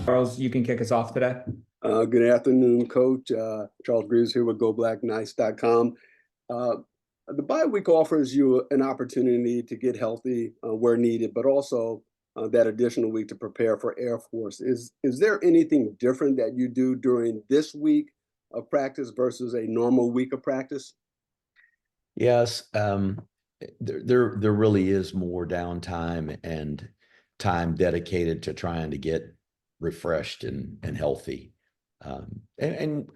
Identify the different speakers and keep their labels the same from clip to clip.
Speaker 1: Charles, you can kick us off today.
Speaker 2: Good afternoon, Coach. Charles Greaves here with GoBlackNice.com. Uh, the bye week offers you an opportunity to get healthy where needed, but also that additional week to prepare for Air Force. Is there anything different that you do during this week of practice versus a normal week of practice?
Speaker 3: Yes, there really is more downtime and time dedicated to trying to get refreshed and healthy. And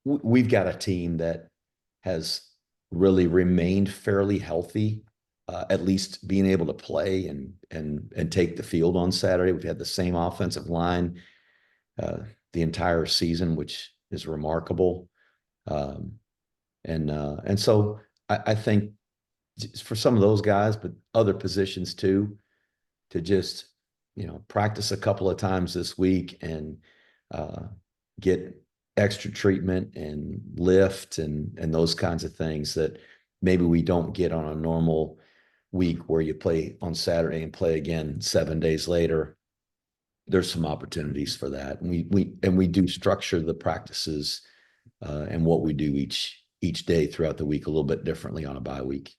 Speaker 3: we've got a team that has really remained fairly healthy, at least being able to play and take the field on Saturday. We've had the same offensive line the entire season, which is remarkable. Um, and so I think for some of those guys, but other positions too, to just practice a couple of times this week and uh, get extra treatment and lift and those kinds of things that maybe we don't get on a normal week where you play on Saturday and play again 7 days later. There's some opportunities for that, and we do structure the practices and what we do each day throughout the week a little bit differently on a bye week.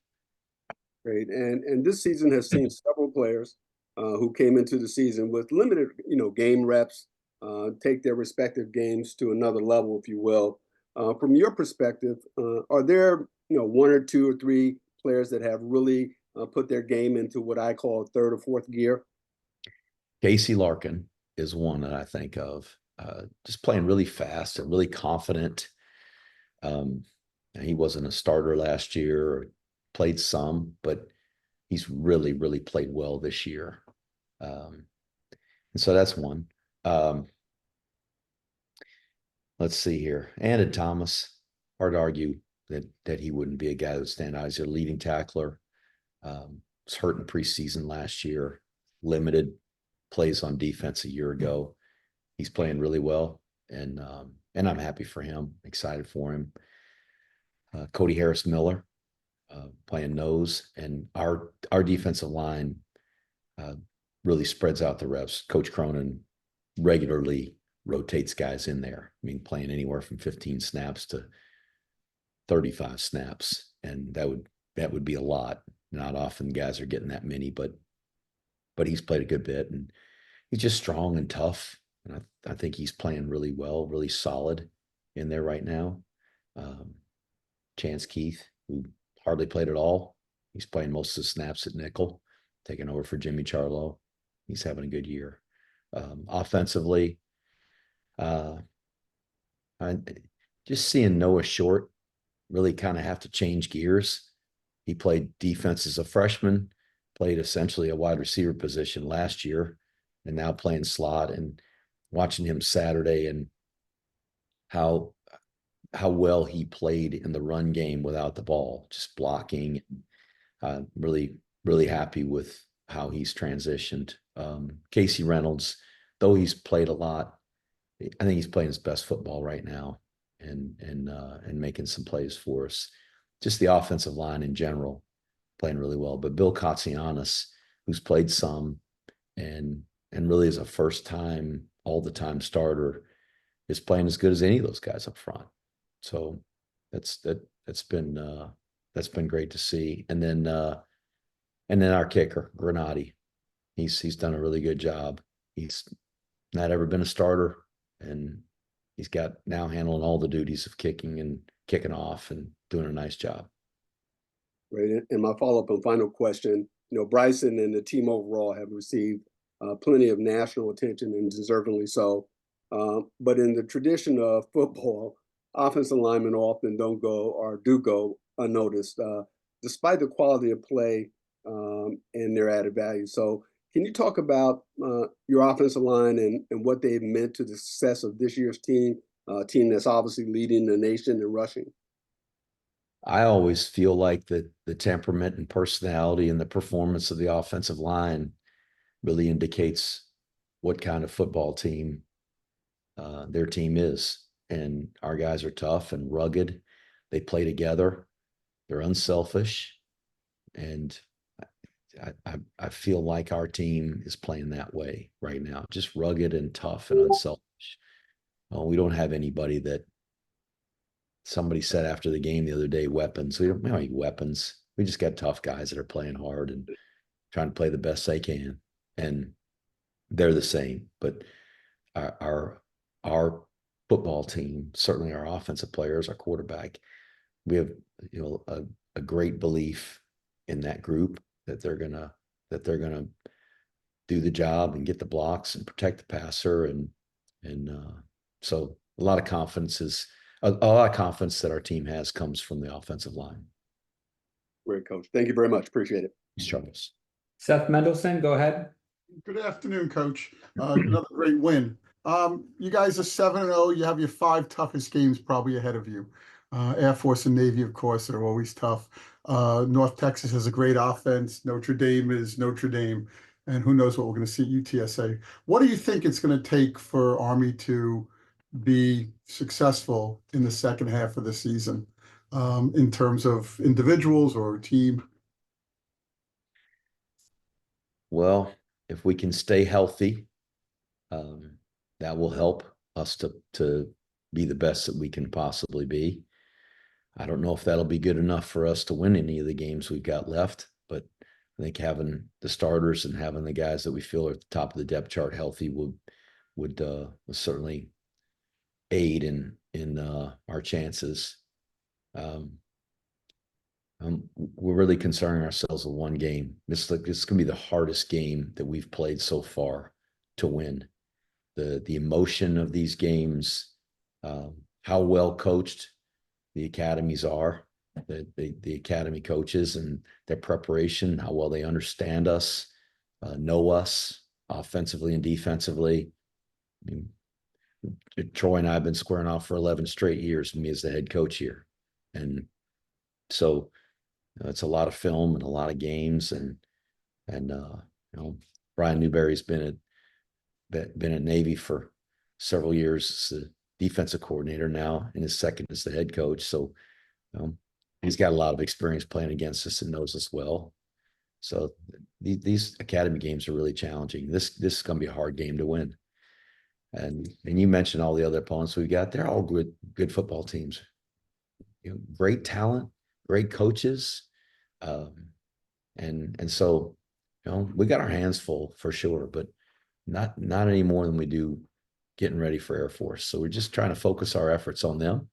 Speaker 2: Great. And this season has seen several players who came into the season with limited, game reps, take their respective games to another level, if you will. From your perspective, are there, one or two or three players that have really put their game into what I call third or fourth gear?
Speaker 3: Casey Larkin is one that I think of, just playing really fast and really confident. Um, he wasn't a starter last year, or played some, but he's really, really played well this year. And so that's one. Um, let's see here. Andon Thomas, hard to argue that he wouldn't be a guy that would stand out. He's a leading tackler. Was hurt in preseason last year, limited plays on defense a year ago. He's playing really well, and I'm happy for him, excited for him. Cody Harris Miller, playing nose, and our defensive line really spreads out the reps. Coach Cronin regularly rotates guys in there. I mean, playing anywhere from 15 snaps to 35 snaps, and that would be a lot. Not often guys are getting that many, but he's played a good bit, and he's just strong and tough. And I think he's playing really well, really solid in there right now. Chance Keith, who hardly played at all. He's playing most of the snaps at nickel, taking over for Jimmy Charlo. He's having a good year. Offensively, I just seeing Noah Short really kind of have to change gears. He played defense as a freshman, played essentially a wide receiver position last year, and now playing slot. And watching him Saturday and how well he played in the run game without the ball, just blocking. Really, really happy with how he's transitioned. Casey Reynolds, though he's played a lot, I think he's playing his best football right now, and making some plays for us. Just the offensive line in general playing really well. But Bill Katsianis, who's played some and really is a first time, all the time starter, is playing as good as any of those guys up front. So that's been great to see. And then our kicker, Granati, he's done a really good job. He's not ever been a starter, and he's got now handling all the duties of kicking and kicking off and doing a nice job.
Speaker 2: Right. And my follow-up and final question, Bryson and the team overall have received plenty of national attention, and deservingly so. But in the tradition of football, offensive linemen often don't go or do go unnoticed, despite the quality of play and their added value. So can you talk about your offensive line and what they've meant to the success of this year's team, team that's obviously leading the nation in rushing?
Speaker 3: I always feel like the temperament and personality and the performance of the offensive line really indicates what kind of football team their team is. And our guys are tough and rugged. They play together. They're unselfish. And I feel like our team is playing that way right now, just rugged and tough and unselfish. We don't have anybody that somebody said after the game the other day, weapons. We don't need weapons. We just got tough guys that are playing hard and trying to play the best they can. And they're the same. But our football team, certainly our offensive players, our quarterback, we have a great belief in that group that they're gonna do the job and get the blocks and protect the passer and so a lot of confidence is a lot of confidence that our team has comes from the offensive line.
Speaker 2: Great, Coach. Thank you very much. Appreciate it.
Speaker 3: Charles.
Speaker 1: Seth Mendelson, go ahead.
Speaker 4: Good afternoon, Coach. Another great win. You guys are 7-0. You have your 5 toughest games probably ahead of you. Air Force and Navy, of course, are always tough. North Texas has a great offense. Notre Dame is Notre Dame. And who knows what we're going to see at UTSA. What do you think it's going to take for Army to be successful in the second half of the season in terms of individuals or team?
Speaker 3: Well, if we can stay healthy, that will help us to be the best that we can possibly be. I don't know if that'll be good enough for us to win any of the games we've got left, but I think having the starters and having the guys that we feel are at the top of the depth chart healthy would certainly aid in our chances. We're really concerning ourselves with one game. This is going to be the hardest game that we've played so far to win. The emotion of these games, how well coached the academies are, the academy coaches and their preparation, how well they understand us, know us offensively and defensively. I mean, Troy and I have been squaring off for 11 straight years, me as the head coach here. And so it's a lot of film and a lot of games, and Brian Newberry's been at Navy for several years as the defensive coordinator now, in his second as the head coach. So he's got a lot of experience playing against us and knows us well. So these academy games are really challenging. This is going to be a hard game to win. And you mentioned all the other opponents we got. They're all good football teams. Great talent, great coaches. And so, we got our hands full for sure, but not any more than we do getting ready for Air Force. So we're just trying to focus our efforts on them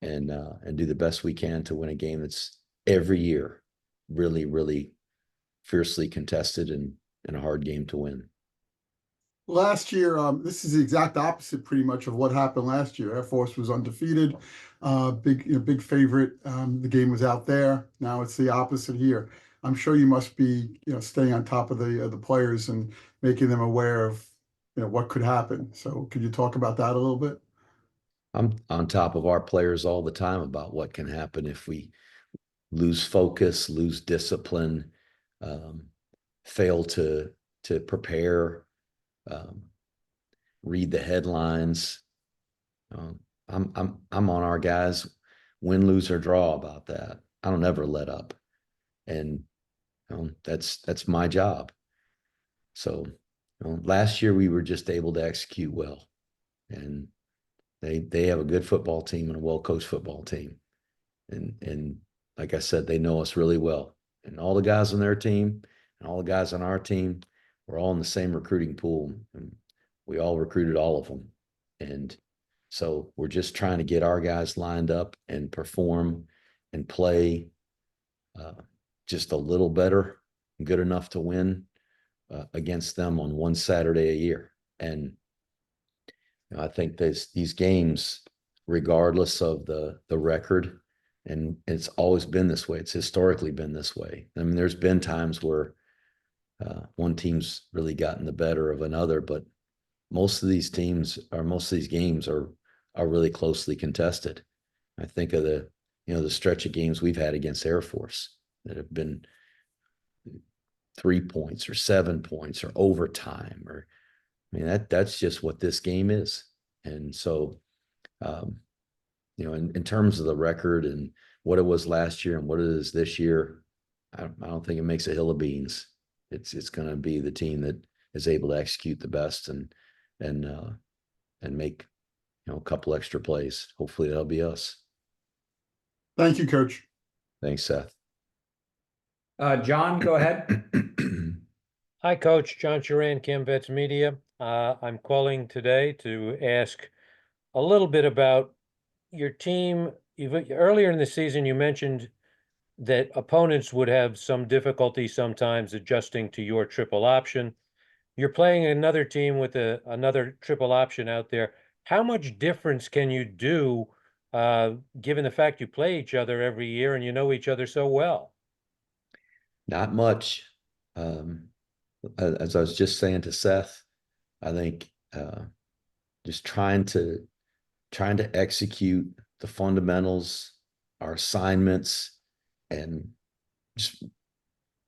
Speaker 3: and do the best we can to win a game that's every year really, really fiercely contested and a hard game to win.
Speaker 4: Last year, this is the exact opposite pretty much of what happened last year. Air Force was undefeated, big favorite. The game was out there. Now it's the opposite here. I'm sure you must be, staying on top of the players and making them aware of, what could happen. So could you talk about that a little bit?
Speaker 3: I'm on top of our players all the time about what can happen if we lose focus, lose discipline, fail to prepare, read the headlines. I'm on our guys, win, lose, or draw about that. I don't ever let up, and that's my job. So last year we were just able to execute well, and they have a good football team and a well-coached football team, and like I said, they know us really well, and all the guys on their team and all the guys on our team, we're all in the same recruiting pool, and we all recruited all of them. And so we're just trying to get our guys lined up and perform and play just a little better, good enough to win against them on one Saturday a year. And I think these games, regardless of the record, and it's always been this way. It's historically been this way. I mean, there's been times where one team's really gotten the better of another, but most of these games are really closely contested. I think of the stretch of games we've had against Air Force that have been 3 points or 7 points or overtime, or I mean that's just what this game is. And so in terms of the record and what it was last year and what it is this year, I don't think it makes a hill of beans. It's going to be the team that is able to execute the best and make a couple extra plays. Hopefully that'll be us.
Speaker 4: Thank you, Coach.
Speaker 3: Thanks, Seth.
Speaker 1: John, go ahead.
Speaker 5: Hi, Coach. John Charan, CamVets Media. I'm calling today to ask a little bit about your team. Earlier in the season, you mentioned that opponents would have some difficulty sometimes adjusting to your triple option. You're playing another team with another triple option out there. How much difference can you do, given the fact you play each other every year and you know each other so well?
Speaker 3: Not much. As I was just saying to Seth, I think just trying to execute the fundamentals, our assignments, and just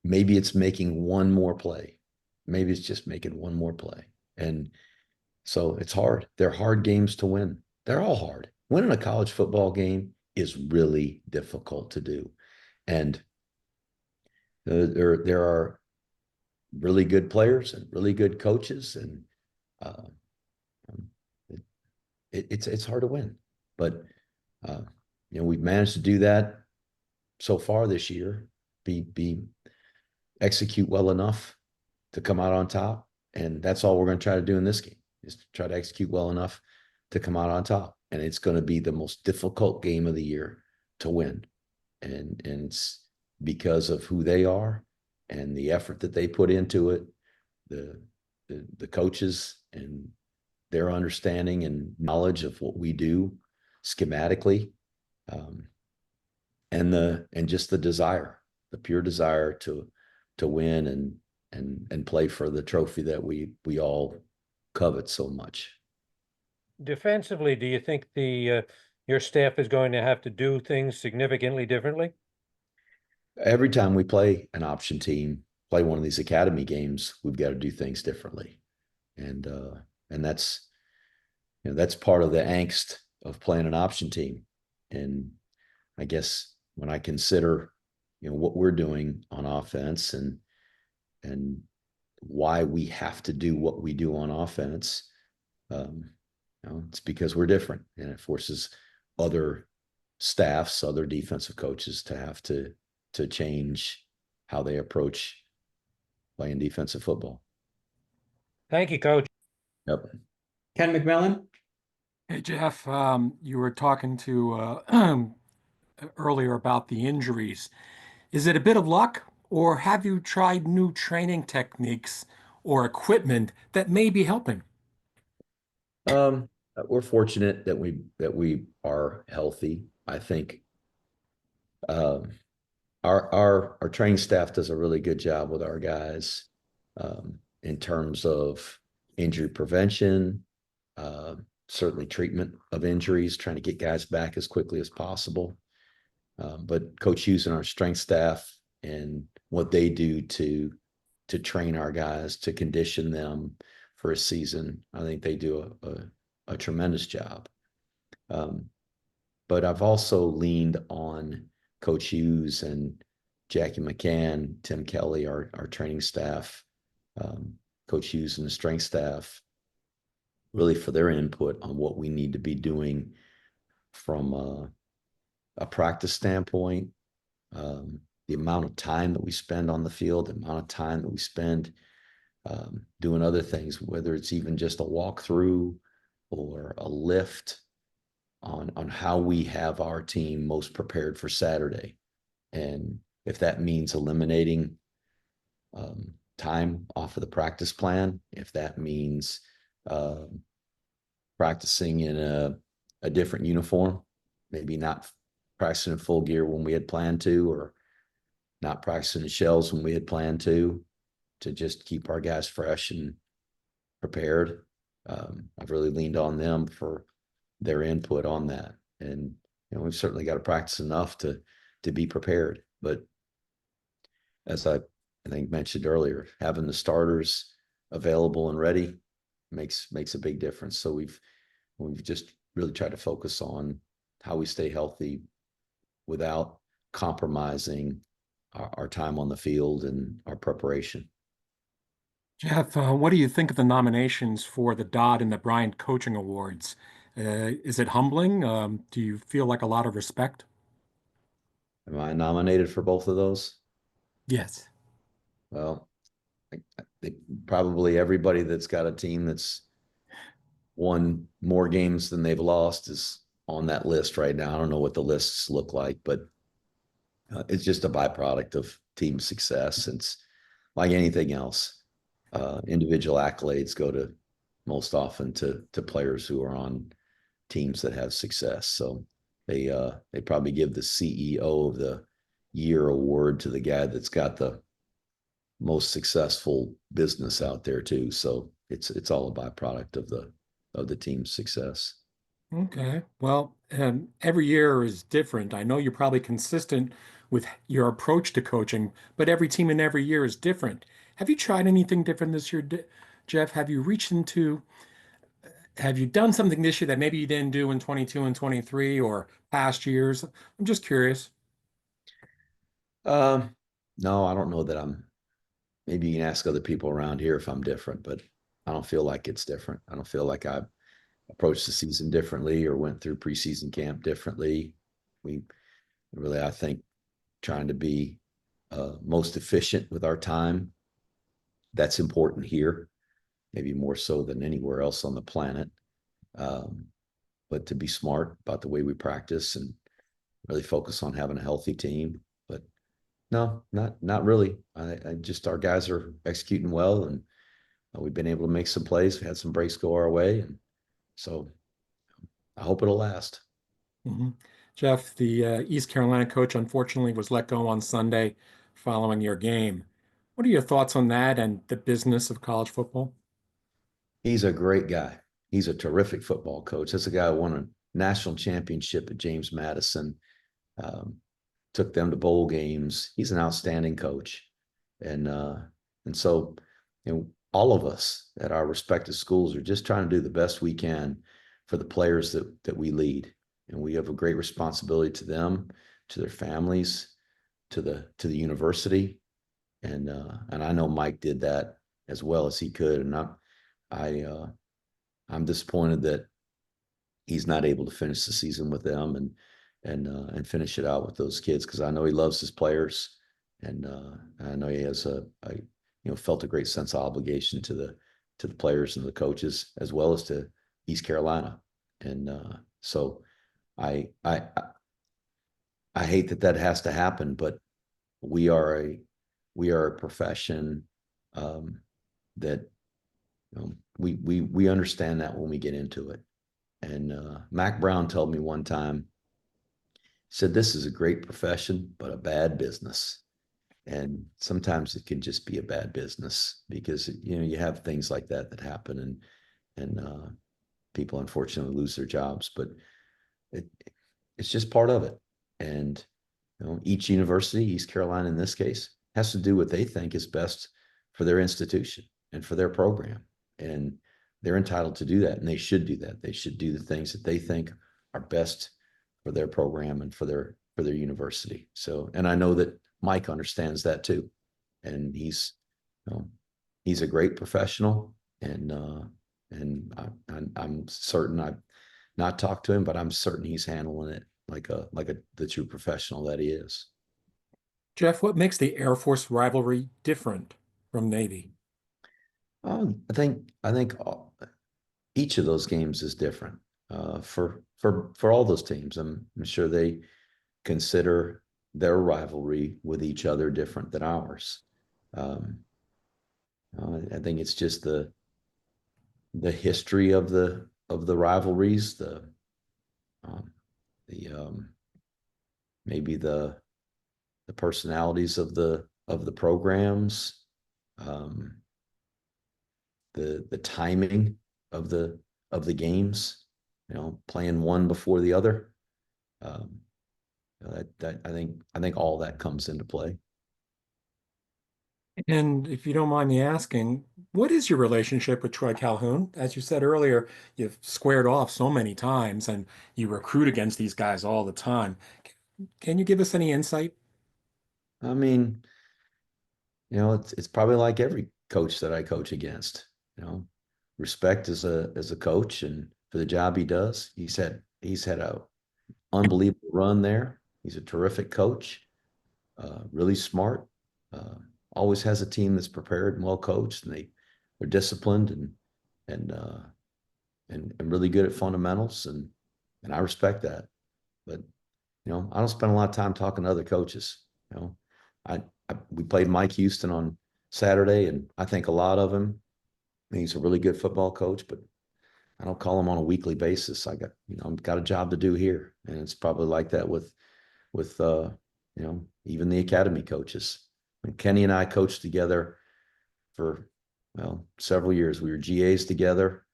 Speaker 3: maybe it's making one more play. Maybe it's just making one more play. And so it's hard. They're hard games to win. They're all hard. Winning a college football game is really difficult to do. And there are really good players and really good coaches, and it's hard to win. But we've managed to do that so far this year. Execute well enough to come out on top, and that's all we're going to try to do in this game, is to try to execute well enough to come out on top. And it's going to be the most difficult game of the year to win, and it's because of who they are and the effort that they put into it, the coaches and their understanding and knowledge of what we do schematically, and just the desire, the pure desire to win and play for the trophy that we all covet so much.
Speaker 5: Defensively, do you think your staff is going to have to do things significantly differently?
Speaker 3: Every time we play an option team, play one of these academy games, we've got to do things differently. And that's, that's part of the angst of playing an option team. And I guess when I consider, what we're doing on offense and why we have to do what we do on offense, it's because we're different, and it forces other staffs, other defensive coaches to have to change how they approach playing defensive football.
Speaker 5: Thank you, Coach.
Speaker 3: Yep.
Speaker 1: Ken McMillan?
Speaker 6: Hey, Jeff, you were talking to earlier about the injuries. Is it a bit of luck, or have you tried new training techniques or equipment that may be helping?
Speaker 3: We're fortunate that we are healthy. I think our training staff does a really good job with our guys in terms of injury prevention, certainly treatment of injuries, trying to get guys back as quickly as possible. But Coach Hughes and our strength staff and what they do to train our guys, to condition them for a season, I think they do a tremendous job. But I've also leaned on Coach Hughes and Jackie McCann, Tim Kelly, our training staff, Coach Hughes and the strength staff, really for their input on what we need to be doing from a practice standpoint, the amount of time that we spend on the field, the amount of time that we spend doing other things, whether it's even just a walkthrough or a lift, on how we have our team most prepared for Saturday. And if that means eliminating time off of the practice plan, if that means practicing in a different uniform, maybe not practicing in full gear when we had planned to, or not practicing in shells when we had planned to just keep our guys fresh and prepared. I've really leaned on them for their input on that. And, we've certainly got to practice enough to be prepared. But as I think mentioned earlier, having the starters available and ready makes a big difference. So we've just really tried to focus on how we stay healthy without compromising our time on the field and our preparation.
Speaker 6: Jeff, what do you think of the nominations for the Dodd and the Bryant Coaching Awards? Is it humbling? Do you feel like a lot of respect?
Speaker 3: Am I nominated for both of those?
Speaker 6: Yes.
Speaker 3: Well, I think probably everybody that's got a team that's won more games than they've lost is on that list right now. I don't know what the lists look like, but it's just a byproduct of team success. It's like anything else. Individual accolades go to most often to players who are on teams that have success. So they probably give the CEO of the year award to the guy that's got the most successful business out there too. So it's all a byproduct of the team's success.
Speaker 6: Okay. Well, every year is different. I know you're probably consistent with your approach to coaching, but every team and every year is different. Have you tried anything different this year, Jeff? Have you done something this year that maybe you didn't do in 22 and 23 or past years? I'm just curious.
Speaker 3: No, I don't know that maybe you can ask other people around here if I'm different, but I don't feel like it's different. I don't feel like I approached the season differently or went through preseason camp differently. We really, I think, trying to be most efficient with our time. That's important here, maybe more so than anywhere else on the planet. But to be smart about the way we practice and really focus on having a healthy team. But no, not really. I just our guys are executing well, and we've been able to make some plays. We had some breaks go our way, and so I hope it'll last.
Speaker 6: Mhm. Jeff, the East Carolina coach unfortunately was let go on Sunday following your game. What are your thoughts on that and the business of college football?
Speaker 3: He's a great guy. He's a terrific football coach. That's a guy who won a national championship at James Madison, um, took them to bowl games. He's an outstanding coach, and so all of us at our respective schools are just trying to do the best we can for the players that we lead, and we have a great responsibility to them, to their families, to the university, and I know Mike did that as well as he could, and I'm disappointed that he's not able to finish the season with them and finish it out with those kids because I know he loves his players, and I know he has felt a great sense of obligation to the players and the coaches as well as to East Carolina, and so I hate that has to happen, but we are a profession that we understand that when we get into it. And Mac Brown told me one time, he said, "This is a great profession, but a bad business." And sometimes it can just be a bad business because you have things like that happen, and people unfortunately lose their jobs, but it it's just part of it. And each university, East Carolina in this case, has to do what they think is best for their institution and for their program. And they're entitled to do that, and they should do that. They should do the things that they think are best for their program and for their university. So, and I know that Mike understands that too, and he's a great professional, and I'm certain I've not talked to him, but I'm certain he's handling it like the true professional that he is.
Speaker 6: Jeff, what makes the Air Force rivalry different from Navy?
Speaker 3: I think each of those games is different for all those teams. I'm sure they consider their rivalry with each other different than ours. I think it's just the history of the rivalries, um, the maybe the personalities of the programs, um, the timing of the games, playing one before the other. Um, that I think all that comes into play.
Speaker 6: And if you don't mind me asking, what is your relationship with Troy Calhoun? As you said earlier, you've squared off so many times and you recruit against these guys all the time. Can you give us any insight?
Speaker 3: I mean, it's probably like every coach that I coach against. Respect as a coach and for the job he does. He's had a unbelievable run there. He's a terrific coach, really smart. Uh, Always has a team that's prepared and well coached, and they're disciplined and uh, and really good at fundamentals, and I respect that. But I don't spend a lot of time talking to other coaches. You know, we played Mike Houston on Saturday, and I think a lot of him. He's a really good football coach, but I don't call him on a weekly basis. I've got a job to do here, and it's probably like that with even the academy coaches. And Kenny and I coached together for several years. We were GAs together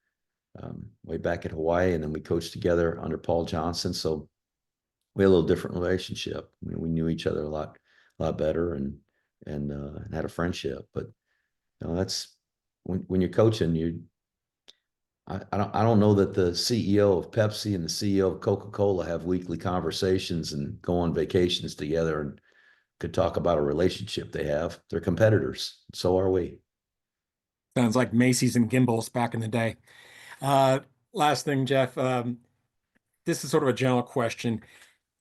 Speaker 3: way back at Hawaii, and then we coached together under Paul Johnson. So we had a little different relationship. I mean, we knew each other a lot better and had a friendship. But that's when you're coaching, I don't know that the CEO of Pepsi and the CEO of Coca-Cola have weekly conversations and go on vacations together and could talk about a relationship they have. They're competitors. So are we.
Speaker 6: Sounds like Macy's and Gimbals back in the day. Uh, Last thing, Jeff, this is sort of a general question.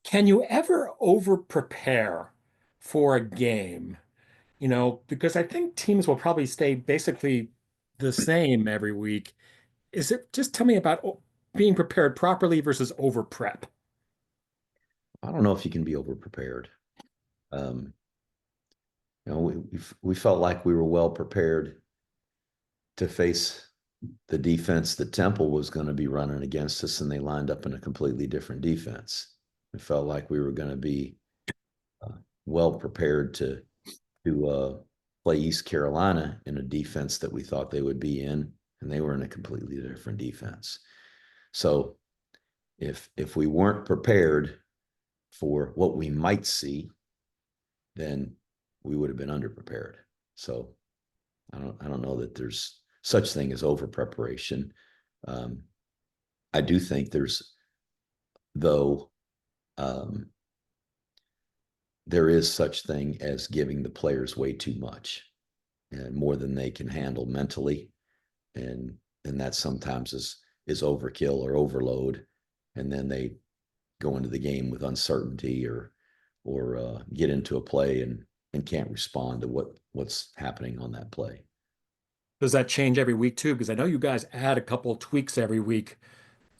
Speaker 6: Can you ever over prepare for a game? Because I think teams will probably stay basically the same every week. Just tell me about being prepared properly versus over prep.
Speaker 3: I don't know if you can be over prepared. Um, we felt like we were well prepared to face the defense that Temple was going to be running against us, and they lined up in a completely different defense. It felt like we were going to be well prepared to play East Carolina in a defense that we thought they would be in, and they were in a completely different defense. So if we weren't prepared for what we might see, then we would have been underprepared. So I don't know that there's such thing as over preparation. I do think though, there is such thing as giving the players way too much and more than they can handle mentally, and that sometimes is overkill or overload, and then they go into the game with uncertainty or get into a play and can't respond to what's happening on that play.
Speaker 6: Does that change every week too? Because I know you guys add a couple of tweaks every week.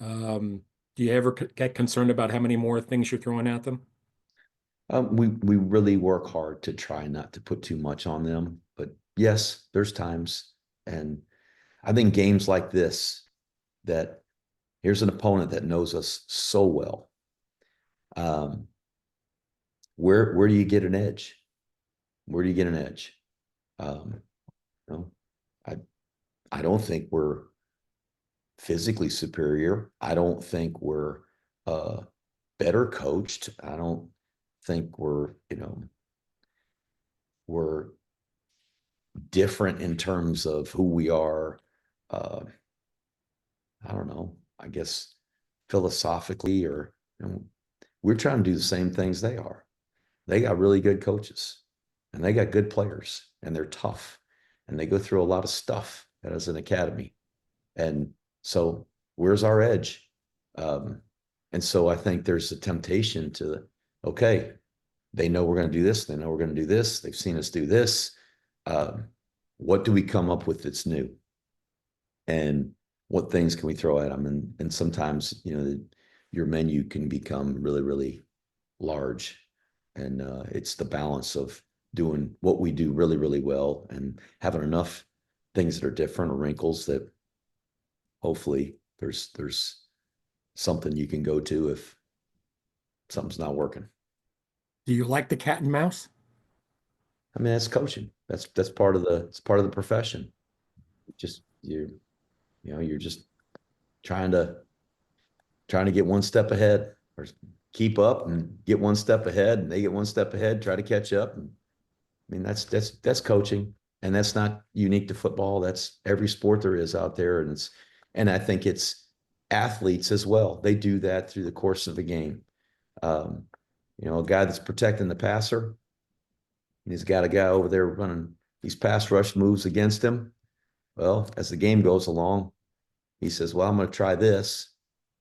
Speaker 6: Do you ever get concerned about how many more things you're throwing at them?
Speaker 3: We really work hard to try not to put too much on them, but yes, there's times, and I think games like this, that here's an opponent that knows us so well. Where do you get an edge? Where do you get an edge? Um, you know, I don't think we're physically superior. I don't think we're better coached. I don't think we're different in terms of who we are. I don't know, I guess philosophically, or we're trying to do the same things they are. They got really good coaches and they got good players and they're tough and they go through a lot of stuff as an academy. And so where's our edge? And so I think there's a temptation to, okay, they know we're going to do this. They know we're going to do this. They've seen us do this. What do we come up with that's new? And what things can we throw at them? And sometimes, your menu can become really, really large. And it's the balance of doing what we do really, really well and having enough things that are different or wrinkles that hopefully there's something you can go to if something's not working.
Speaker 6: Do you like the cat and mouse?
Speaker 3: I mean, that's coaching. That's part of the profession. Just you're just trying to get one step ahead or keep up and get one step ahead, and they get one step ahead, try to catch up. And I mean, that's coaching, and that's not unique to football. That's every sport there is out there. And I think it's athletes as well. They do that through the course of a game. A guy that's protecting the passer, and he's got a guy over there running these pass rush moves against him. Well, as the game goes along, he says, well, I'm going to try this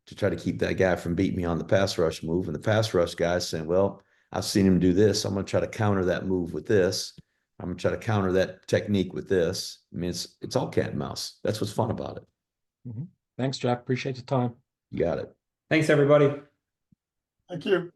Speaker 3: to try to keep that guy from beating me on the pass rush move. And the pass rush guy's saying, well, I've seen him do this. I'm going to try to counter that move with this. I'm going to try to counter that technique with this. I mean, it's all cat and mouse. That's what's fun about it.
Speaker 6: Thanks, Jeff. Appreciate the time.
Speaker 3: You got it.
Speaker 1: Thanks, everybody.
Speaker 4: Thank you.